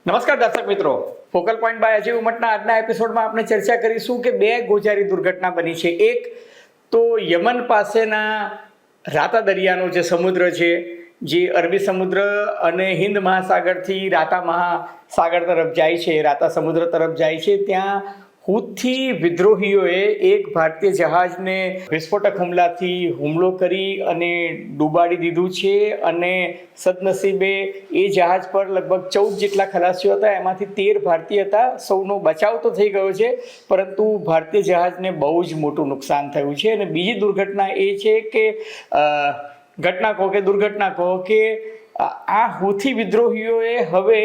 નમસ્કાર દર્શક મિત્રો, ફોકલ પોઈન્ટ બાય અજય ઉમટના આજના એપિસોડમાં આપણે ચર્ચા કરીશું કે બે ગોઝારી દુર્ઘટના બની છે. એક તો યમન પાસેના રાતા દરિયાનો જે સમુદ્ર છે, જે અરબી સમુદ્ર અને હિન્દ મહાસાગરથી રાતા મહાસાગર તરફ જાય છે, રાતા સમુદ્ર તરફ જાય છે, ત્યાં હુથી વિદ્રોહીઓએ એક ભારતીય જહાજને વિસ્ફોટક હુમલો કરી અને ડૂબાડી દીધું છે. અને સદનસીબે એ જહાજ પર લગભગ 14 જેટલા ખલાસીઓ હતા, એમાંથી 13 ભારતીય હતા. સૌનો બચાવ તો થઈ ગયો છે, પરંતુ ભારતીય જહાજને બહુ જ મોટું નુકસાન થયું છે. અને બીજી દુર્ઘટના એ છે કે ઘટના કહો કે દુર્ઘટના કહો કે આ હુથી વિદ્રોહીઓએ હવે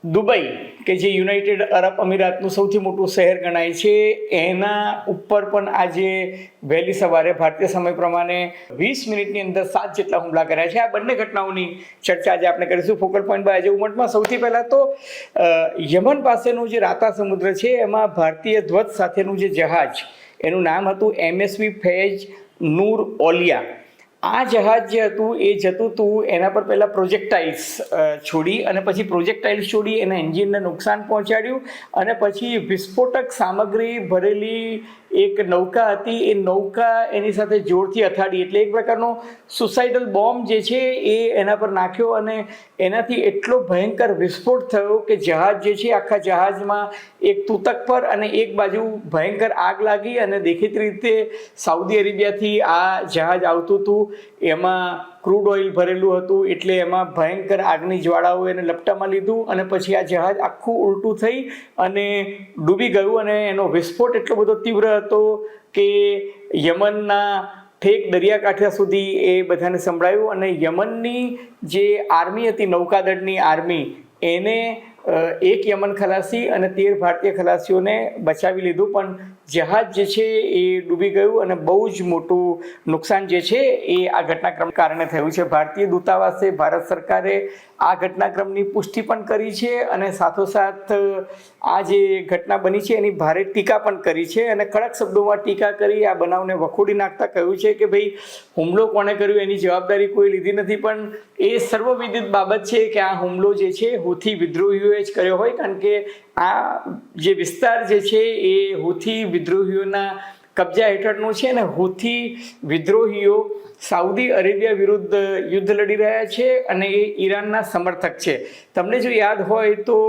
દુબઈ, કે જે યુનાઇટેડ અરબ અમીરાતનું સૌથી મોટું શહેર ગણાય છે, એના ઉપર પણ આજે વહેલી સવારે ભારતીય સમય પ્રમાણે 20 મિનિટની અંદર 7 જેટલા હુમલા કર્યા છે. આ બંને ઘટનાઓની ચર્ચા આજે આપણે કરીશું ફોકલ પોઈન્ટ બાય અજય ઉમટમાં. સૌથી પહેલાં તો યમન પાસેનું જે રાતા સમુદ્ર છે, એમાં ભારતીય ધ્વજ સાથેનું જે જહાજ, એનું નામ હતું MSV ફૈઝ નૂર ઓલિયા. આ જહાજ જે હતું એ જતું હતું, એના પર પહેલાં પ્રોજેક્ટાઇલ્સ છોડી અને પછી પ્રોજેક્ટાઇલ્સ છોડી એના એન્જિનને નુકસાન પહોંચાડ્યું અને પછી વિસ્ફોટક સામગ્રી ભરેલી એક નૌકા હતી, એ નૌકા એની સાથે જોરથી અથાડી, એટલે એક પ્રકારનો સુસાઇડલ બોમ્બ જે છે એ એના પર નાખ્યો અને એનાથી એટલો ભયંકર વિસ્ફોટ થયો કે જહાજ જે છે, આખા જહાજમાં એક તૂતક પર અને એક બાજુ ભયંકર આગ લાગી. અને દેખીતી રીતે સાઉદી અરેબિયાથી આ જહાજ આવતું હતું, એમાં ક્રૂડ ઓઇલ ભરેલું હતું, એટલે એમાં ભયંકર આગની જ્વાળાઓ એને લપટામાં લીધું અને પછી આ જહાજ આખું ઉલટું થઈ અને ડૂબી ગયું. અને એનો વિસ્ફોટ એટલો બધો તીવ્ર હતો કે યમનના ઠેક દરિયાકાંઠા સુધી એ બધાને સંભળાયું. અને યમનની જે આર્મી હતી, નૌકાદળની આર્મી, એને એક યમન ખલાસી અને 13 ભારતીય ખલાસીઓને બચાવી લીધું, પણ જહાજ જે છે એ ડૂબી ગયું અને બહુ જ મોટું નુકસાન જે છે એ આ ઘટનાક્રમ કારણે થયું છે. ભારતીય દૂતાવાસે, ભારત સરકારે આ ઘટનાક્રમની પુષ્ટિ પણ કરી છે અને સાથોસાથ આ જે ઘટના બની છે એની ભારે ટીકા પણ કરી છે અને કડક શબ્દોમાં ટીકા કરી આ બનાવને વખોડી નાખતા કહ્યું છે કે ભાઈ, હુમલો કોણે કર્યો એની જવાબદારી કોઈ લીધી નથી, પણ એ સર્વવિદિત બાબત છે કે આ હુમલો જે છે હુથી વિદ્રોહીઓએ જ કર્યો હોય, કારણ કે આ જે વિસ્તાર જે છે એ હુથી વિદ્રોહીઓના કબજા હેઠળનું છે અને હુથી વિદ્રોહીઓ સાઉદી અરેબિયા વિરુદ્ધ યુદ્ધ લડી રહ્યા છે અને એ ઈરાનના સમર્થક છે. તમને જો યાદ હોય તો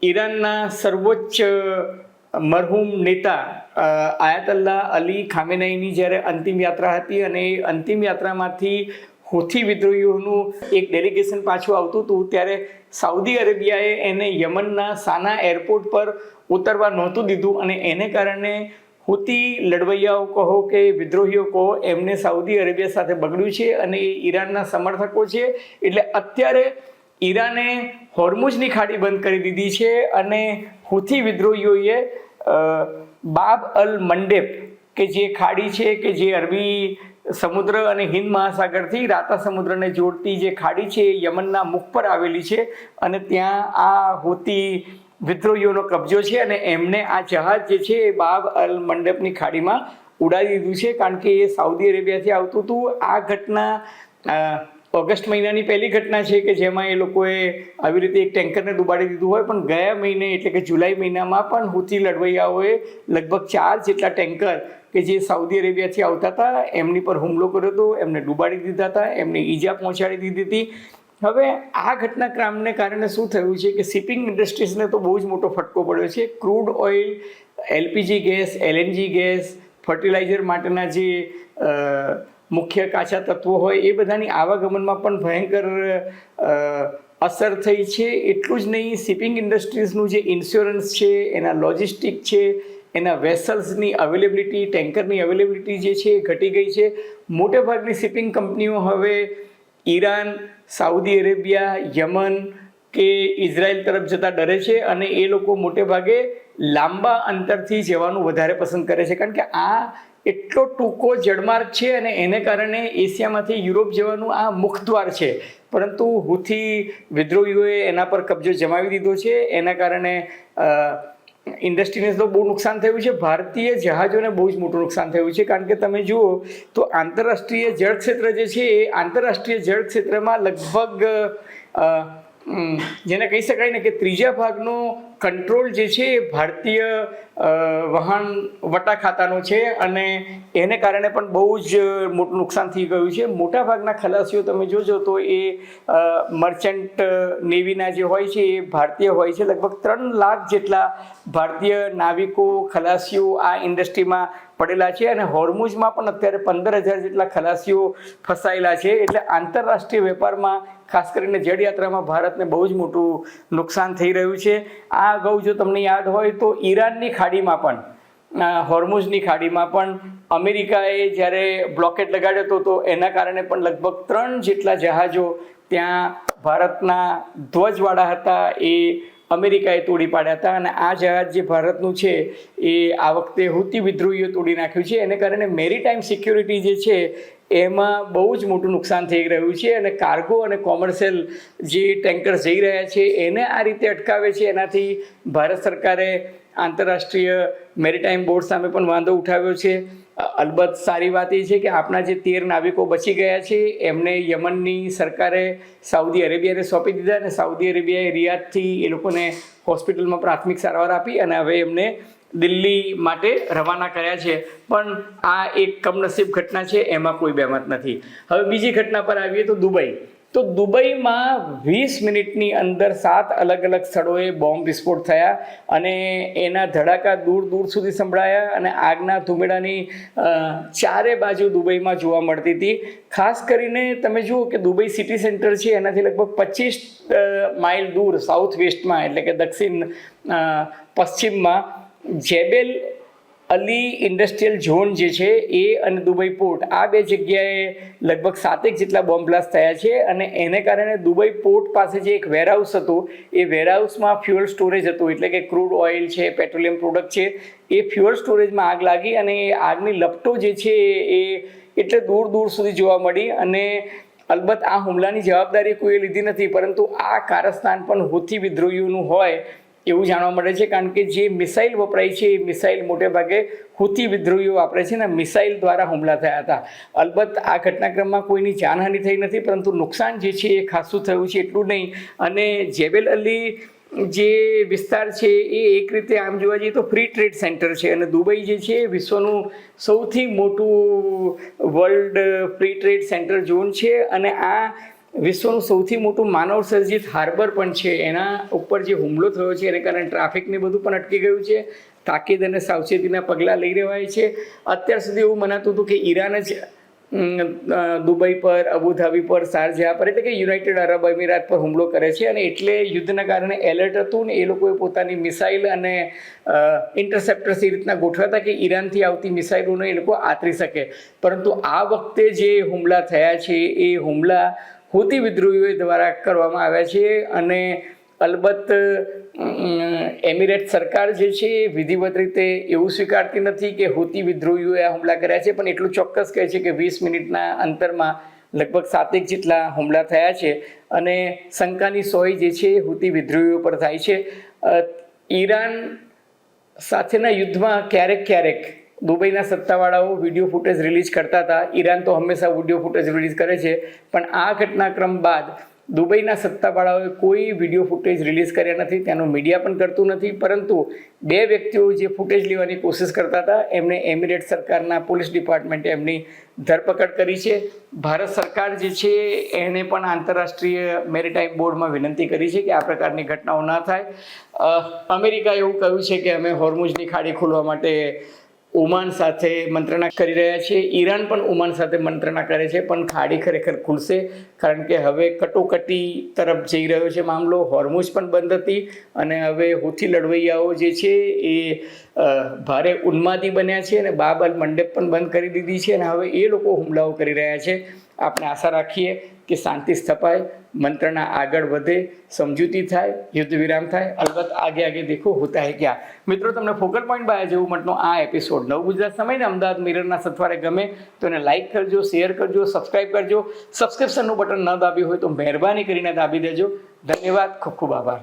ઈરાનના સર્વોચ્ચ મરહૂમ નેતા આયાતલ્લા અલી ખામેનેઈની જ્યારે અંતિમ યાત્રા હતી અને એ અંતિમ યાત્રામાંથી હુથી વિદ્રોહીઓનું એક ડેલિગેશન પાછું આવતું હતું, ત્યારે સાઉદી અરેબિયાએ એને યમનના સાના એરપોર્ટ પર ઉતરવા નહોતું દીધું અને એને કારણે હુતી લડવૈયાઓ કહો કે વિદ્રોહીઓ કહો, એમને સાઉદી અરેબિયા સાથે બગડ્યું છે અને એ ઈરાનના સમર્થકો છે. એટલે અત્યારે ઈરાને હોર્મુઝની ખાડી બંધ કરી દીધી છે અને હુથી વિદ્રોહીઓએ બાબ અલ મંડેબ, કે જે ખાડી છે, કે જે અરબી સમુદ્ર અને હિન્દ મહાસાગરથી રાતા સમુદ્રને જોડતી જે ખાડી છે એ યમનના મુખ પર આવેલી છે અને ત્યાં આ હુતી વિદ્રોહીઓનો કબજો છે અને એમને આ જહાજ જે છે એ બાબ અલ મંડપની ખાડીમાં ઉડાડી દીધું છે, કારણ કે એ સાઉદી અરેબિયાથી આવતું હતું. આ ઘટના ઓગસ્ટ મહિનાની પહેલી ઘટના છે કે જેમાં એ લોકોએ આવી રીતે એક ટેન્કરને ડૂબાડી દીધું હોય, પણ ગયા મહિને એટલે કે જુલાઈ મહિનામાં પણ હુથી લડવૈયાઓએ લગભગ 4 જેટલા ટેન્કર કે જે સાઉદી અરેબિયાથી આવતા હતા એમની પર હુમલો કર્યો હતો, એમને ડૂબાડી દીધા હતા, એમને ઈજા પહોંચાડી દીધી હતી. હવે આ ઘટનાક્રમને કારણે શું થયું છે કે શિપિંગ ઇન્ડસ્ટ્રીઝને તો બહુ જ મોટો ફટકો પડ્યો છે. Crude oil, LPG gas, LNG gas, fertilizer માટેના જે મુખ્ય કાચા તત્વો હોય એ બધાની આવાગમનમાં પણ ભયંકર અસર થઈ છે. એટલું જ નહીં, શિપિંગ ઇન્ડસ્ટ્રીઝનું જે ઇન્સ્યોરન્સ છે, એના લોજિસ્ટિક છે, એના વેસલ્સની અવેલેબિલિટી, ટેન્કરની અવેલેબિલિટી જે છે એ ઘટી ગઈ છે. મોટેભાગની શિપિંગ કંપનીઓ હવે ઈરાન, સાઉદી અરેબિયા, યમન કે ઇઝરાયલ તરફ જતા ડરે છે અને એ લોકો મોટેભાગે લાંબા અંતરથી જવાનું વધારે પસંદ કરે છે, કારણ કે આ એટલો ટૂંકો જળમાર્ગ છે અને એને કારણે એશિયામાંથી યુરોપ જવાનું આ મુખદ્વાર છે. પરંતુ હુથી વિદ્રોહીઓએ એના પર કબજો જમાવી દીધો છે, એના કારણે ઇન્ડસ્ટ્રીને તો બહુ નુકસાન થયું છે. ભારતીય જહાજોને બહુ જ મોટું નુકસાન થયું છે, કારણ કે તમે જુઓ તો આંતરરાષ્ટ્રીય જળ ક્ષેત્ર જે છે એ આંતરરાષ્ટ્રીય જળ ક્ષેત્રમાં લગભગ જેને કહી શકાય ને કે ત્રીજા ભાગનો કંટ્રોલ જે છે એ ભારતીય વહાણ વટા ખાતાનો છે અને એને કારણે પણ બહુ જ મોટું નુકસાન થઈ ગયું છે. મોટાભાગના ખલાસીઓ તમે જોજો તો એ મર્ચન્ટ નેવીના જે હોય છે એ ભારતીય હોય છે. લગભગ 3 લાખ જેટલા ભારતીય નાવિકો ખલાસીઓ આ ઇન્ડસ્ટ્રીમાં પડેલા છે અને હોર્મુઝમાં પણ અત્યારે 15,000 જેટલા ખલાસીઓ ફસાયેલા છે. એટલે આંતરરાષ્ટ્રીય વેપારમાં ખાસ કરીને જળયાત્રામાં ભારતને બહુ જ મોટું નુકસાન થઈ રહ્યું છે. આ અગાઉ જો તમને યાદ હોય તો ઈરાનની ખાડીમાં પણ હોર્મુઝની ખાડીમાં પણ અમેરિકાએ જ્યારે બ્લોકેટ લગાડ્યો હતો તો એના કારણે પણ લગભગ 3 જેટલા જહાજો ત્યાં ભારતના ધ્વજવાળા હતા એ અમેરિકાએ તોડી પાડ્યા હતા અને આ જહાજ જે ભારતનું છે એ આ વખતે હુતી વિદ્રોહીઓ તોડી નાખ્યું છે. એને કારણે મેરીટાઈમ સિક્યોરિટી જે છે એમાં બહુ જ મોટું નુકસાન થઈ રહ્યું છે અને કાર્ગો અને કોમર્શિયલ જે ટેન્કર્સ જઈ રહ્યા છે એને આ રીતે અટકાવે છે. એનાથી ભારત સરકારે આંતરરાષ્ટ્રીય મેરીટાઈમ બોર્ડ સામે પણ વાંધો ઉઠાવ્યો છે. અલબત્ત સારી વાત એ છે કે આપણા જે 13 નાવિકો બચી ગયા છે એમને યમનની સરકારે સાઉદી અરેબિયાને સોંપી દીધા અને સાઉદી અરેબિયાએ રિયાદથી એ લોકોને હોસ્પિટલમાં પ્રાથમિક સારવાર આપી અને હવે એમને દિલ્હી માટે રવાના કર્યા છે. પણ આ એક કમનસીબ ઘટના છે, એમાં કોઈ બેમત નથી. હવે બીજી ઘટના પર આવીએ તો દુબઈ. તો દુબઈમાં 20 મિનિટની અંદર 7 અલગ અલગ સ્થળોએ બોમ્બ વિસ્ફોટ થયા અને એના ધડાકા દૂર દૂર સુધી સંભળાયા અને આગના ધુમેડાની ચારે બાજુ દુબઈમાં જોવા મળતી હતી. ખાસ કરીને તમે જુઓ કે દુબઈ સિટી સેન્ટર છે એનાથી લગભગ 25 માઇલ દૂર સાઉથ વેસ્ટમાં એટલે કે દક્ષિણ પશ્ચિમમાં જેબેલ અલી ઇન્ડસ્ટ્રીયલ ઝોન જે છે એ અને દુબઈ પોર્ટ આ બે જગ્યાએ લગભગ 7 જેટલા બોમ્બ બ્લાસ્ટ થયા છે અને એને કારણે દુબઈ પોર્ટ પાસે જે એક વેરહાઉસ હતું એ વેરહાઉસમાં ફ્યુઅલ સ્ટોરેજ હતું એટલે કે ક્રૂડ ઓઇલ છે, પેટ્રોલિયમ પ્રોડક્ટ છે, એ ફ્યુઅલ સ્ટોરેજમાં આગ લાગી અને એ આગની લપટો જે છે એ એટલે દૂર દૂર સુધી જોવા મળી. અને અલબત્ત આ હુમલાની જવાબદારી કોઈએ લીધી નથી પરંતુ આ કારસ્તાન પણ હુથી વિદ્રોહીઓનું હોય એવું જાણવા મળે છે. કારણ કે જે મિસાઇલ વપરાય છે એ મિસાઇલ મોટે ભાગે હુતી વિદ્રોહીઓ વાપરે છે ને મિસાઇલ દ્વારા હુમલા થયા હતા. અલબત્ત આ ઘટનાક્રમમાં કોઈની જાનહાનિ થઈ નથી પરંતુ નુકસાન જે છે એ ખાસું થયું છે એટલું નહીં. અને જેબેલ અલી જે વિસ્તાર છે એ એક રીતે આમ જોવા જઈએ તો ફ્રી ટ્રેડ સેન્ટર છે અને દુબઈ જે છે એ વિશ્વનું સૌથી મોટું world free trade centre zone છે અને આ વિશ્વનું સૌથી મોટું માનવ સર્જિત હાર્બર પણ છે. એના ઉપર જે હુમલો થયો છે એને કારણે ટ્રાફિકને બધું પણ અટકી ગયું છે. તાકીદ અને સાવચેતીના પગલાં લઈ રહેવાય છે. અત્યાર સુધી એવું મનાતું હતું કે ઈરાન જ દુબઈ પર, અબુધાબી પર, શારજાહ પર એટલે કે યુનાઇટેડ અરબ અમીરાત પર હુમલો કરે છે અને એટલે યુદ્ધના કારણે એલર્ટ હતું ને એ લોકોએ પોતાની મિસાઇલ અને ઇન્ટરસેપ્ટર્સ એ રીતના ગોઠવ્યા હતા કે ઈરાનથી આવતી મિસાઇલોને એ લોકો આતરી શકે. પરંતુ આ વખતે જે હુમલા થયા છે એ હુમલા હુતી વિદ્રોહીઓ દ્વારા કરવામાં આવ્યા છે અને અલબત્ત એમિરેટ સરકાર જે છે એ વિધિવત રીતે એવું સ્વીકારતી નથી કે હુતી વિદ્રોહીઓએ આ હુમલા કર્યા છે, પણ એટલું ચોક્કસ કહે છે કે 20 મિનિટના અંતરમાં લગભગ 7 જેટલા હુમલા થયા છે અને શંકાની સોય જે છે એ હુતી વિદ્રોહીઓ પર થાય છે. ઈરાન સાથેના યુદ્ધમાં ક્યારેક દુબઈના સત્તાવાળાઓ વિડીયો ફૂટેજ રિલીઝ કરતા હતા. ઈરાન તો હંમેશા વિડીયો ફૂટેજ રિલીઝ કરે છે, પણ આ ઘટનાક્રમ બાદ દુબઈના સત્તાવાળાઓએ કોઈ વિડીયો ફૂટેજ રિલીઝ કર્યા નથી, ત્યાંનું મીડિયા પણ કરતું નથી. પરંતુ 2 વ્યક્તિઓ જે ફૂટેજ લેવાની કોશિશ કરતા હતા એમને એમિરેટ સરકારના પોલીસ ડિપાર્ટમેન્ટે એમની ધરપકડ કરી છે. ભારત સરકાર જે છે એને પણ આંતરરાષ્ટ્રીય મેરીટાઈમ બોર્ડમાં વિનંતી કરી છે કે આ પ્રકારની ઘટનાઓ ના થાય. અમેરિકાએ એવું કહ્યું છે કે અમે હોર્મુઝની ખાડી ખોલવા માટે ઓમાન સાથે મંત્રણા કરી રહ્યા છે. ઈરાન પણ ઓમાન સાથે મંત્રણા કરે છે, પણ ખાડી ખરેખર ખુલશે કારણ કે હવે કટોકટી તરફ જઈ રહ્યો છે મામલો. હોર્મુઝ પણ બંધ હતી અને હવે હુથી લડવૈયાઓ જે છે એ ભારે ઉન્માદી બન્યા છે અને બાબ અલ મંડેબ પણ બંધ કરી દીધી છે અને હવે એ લોકો હુમલાઓ કરી રહ્યા છે. આપણે આશા રાખીએ કે શાંતિ સ્થપાય, મંત્રણા આગળ વધે, સમજૂતી થાય, યુદ્ધ વિરામ થાય. અલબત્ત આગે દેખો હોતા હે ક્યાં. મિત્રો, તમને ફોકલ પોઈન્ટ બાય જેવું મતનો આ એપિસોડ નવ ગુજરાત સમય ને અમદાવાદ મિરરના સથવારે ગમે તો એને લાઇક કરજો, શેર કરજો, સબસ્ક્રાઈબ કરજો. સબસ્ક્રિપ્શનનું બટન ન દાબ્યું હોય તો મહેરબાની કરીને દાબી દેજો. ધન્યવાદ, ખૂબ ખૂબ આભાર.